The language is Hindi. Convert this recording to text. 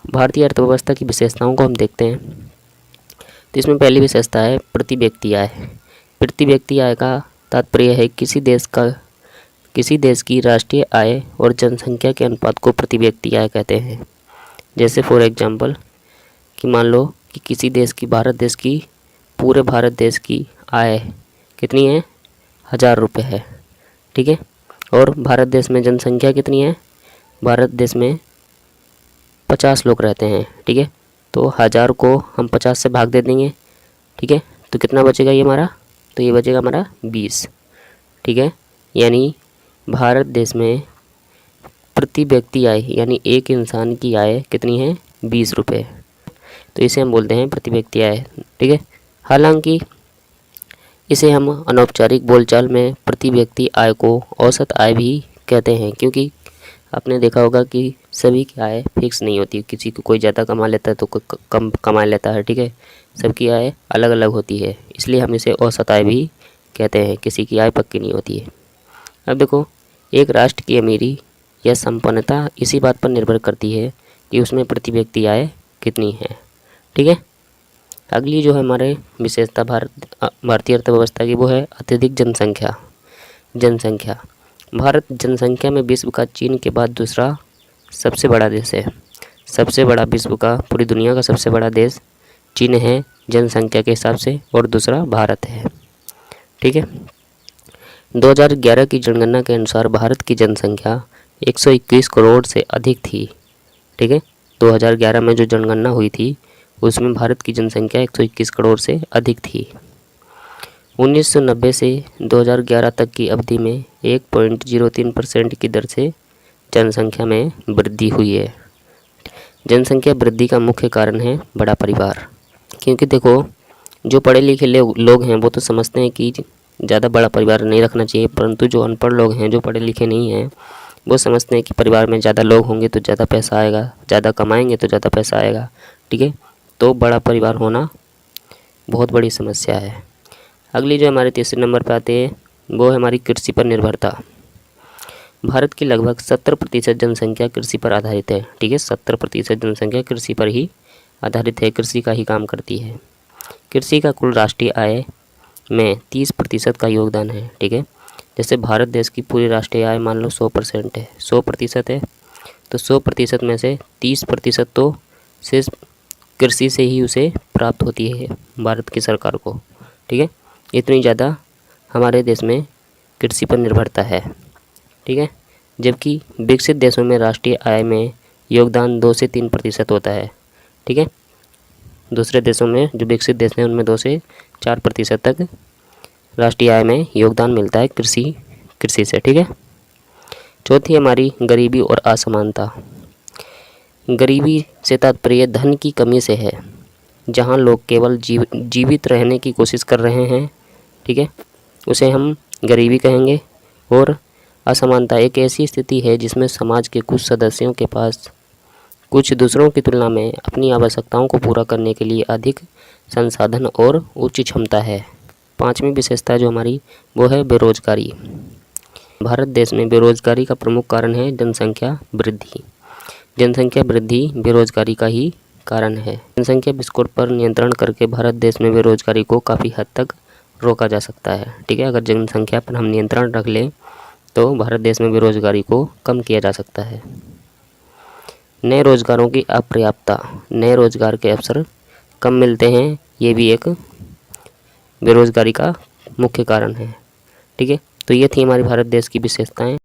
भारतीय अर्थव्यवस्था की विशेषताओं को हम देखते हैं तो इसमें पहली विशेषता है प्रति व्यक्ति आय। प्रति व्यक्ति आय का तात्पर्य है किसी देश की राष्ट्रीय आय और जनसंख्या के अनुपात को प्रति व्यक्ति आय कहते हैं। जैसे फॉर एग्जांपल कि मान लो कि किसी देश की पूरे भारत देश की आय कितनी है, 1000 रुपये है, ठीक है। और भारत देश में जनसंख्या कितनी है, भारत देश में 50 लोग रहते हैं, ठीक है। तो 1000 को हम 50 से भाग दे देंगे, ठीक है। तो कितना बचेगा ये हमारा, तो ये बचेगा हमारा 20, ठीक है। यानी भारत देश में प्रति व्यक्ति आय यानी एक इंसान की आय कितनी है, 20 रुपये। तो इसे हम बोलते हैं प्रति व्यक्ति आय, ठीक है। हालांकि इसे हम अनौपचारिक बोलचाल में प्रति व्यक्ति आय को औसत आय भी कहते हैं, क्योंकि आपने देखा होगा कि सभी की आय फिक्स नहीं होती। किसी को कोई ज़्यादा कमा लेता है तो कोई कम कमा लेता है, ठीक है। सबकी आय अलग अलग होती है, इसलिए हम इसे औसत आय भी कहते हैं। किसी की आय पक्की नहीं होती है। अब देखो, एक राष्ट्र की अमीरी या संपन्नता इसी बात पर निर्भर करती है कि उसमें प्रति व्यक्ति आय कितनी है, ठीक है। अगली जो है हमारे विशेषता भारतीय अर्थव्यवस्था की, वो है अत्यधिक जनसंख्या। भारत जनसंख्या में विश्व का चीन के बाद दूसरा सबसे बड़ा देश है। सबसे बड़ा विश्व का, पूरी दुनिया का सबसे बड़ा देश चीन है जनसंख्या के हिसाब से, और दूसरा भारत है, ठीक है। 2011 की जनगणना के अनुसार भारत की जनसंख्या 121 करोड़ से अधिक थी, ठीक है। 2011 में जो जनगणना हुई थी उसमें भारत की जनसंख्या 121 करोड़ से अधिक थी। 1990 से 2011 तक की अवधि में 1.03% की दर से जनसंख्या में वृद्धि हुई है। जनसंख्या वृद्धि का मुख्य कारण है बड़ा परिवार, क्योंकि देखो जो पढ़े लिखे लोग हैं वो तो समझते हैं कि ज़्यादा बड़ा परिवार नहीं रखना चाहिए, परंतु जो अनपढ़ लोग हैं, जो पढ़े लिखे नहीं हैं, वो समझते हैं कि परिवार में ज़्यादा लोग होंगे तो ज़्यादा पैसा आएगा, ज़्यादा कमाएंगे तो ज़्यादा पैसा आएगा, ठीक है। तो बड़ा परिवार होना बहुत बड़ी समस्या है। अगली जो हमारे तीसरे नंबर पर आते हैं वो है हमारी कृषि पर निर्भरता। भारत की लगभग 70% जनसंख्या कृषि पर आधारित है, ठीक है। 70% जनसंख्या कृषि पर ही आधारित है, कृषि का ही काम करती है। कृषि का कुल राष्ट्रीय आय में 30% का योगदान है, ठीक है। जैसे भारत देश की पूरी राष्ट्रीय आय मान लो 100% है, 100% है, तो 100% में से 30% तो सिर्फ कृषि से ही उसे प्राप्त होती है भारत की सरकार को, ठीक है। इतनी ज़्यादा हमारे देश में कृषि पर निर्भरता है, ठीक है। जबकि विकसित देशों में राष्ट्रीय आय में योगदान 2 से 3% होता है, ठीक है। दूसरे देशों में जो विकसित देश हैं उनमें 2 से 4% तक राष्ट्रीय आय में योगदान मिलता है कृषि से, ठीक है। चौथी हमारी गरीबी और असमानता। गरीबी से तात्पर्य धन की कमी से है। जहां लोग केवल जीवित रहने की कोशिश कर रहे हैं, ठीक है, उसे हम गरीबी कहेंगे। और असमानता एक ऐसी स्थिति है जिसमें समाज के कुछ सदस्यों के पास कुछ दूसरों की तुलना में अपनी आवश्यकताओं को पूरा करने के लिए अधिक संसाधन और उच्च क्षमता है। पांचवी विशेषता जो हमारी वो है बेरोजगारी। भारत देश में बेरोजगारी का प्रमुख कारण है जनसंख्या वृद्धि। जनसंख्या वृद्धि बेरोजगारी का ही कारण है। जनसंख्या विस्फोट पर नियंत्रण करके भारत देश में बेरोजगारी को काफ़ी हद तक रोका जा सकता है, ठीक है। अगर जनसंख्या पर हम नियंत्रण रख लें तो भारत देश में बेरोजगारी को कम किया जा सकता है। नए रोजगारों की अपर्याप्तता, नए रोजगार के अवसर कम मिलते हैं, ये भी एक बेरोजगारी का मुख्य कारण है, ठीक है। तो ये थी हमारे भारत देश की विशेषताएं।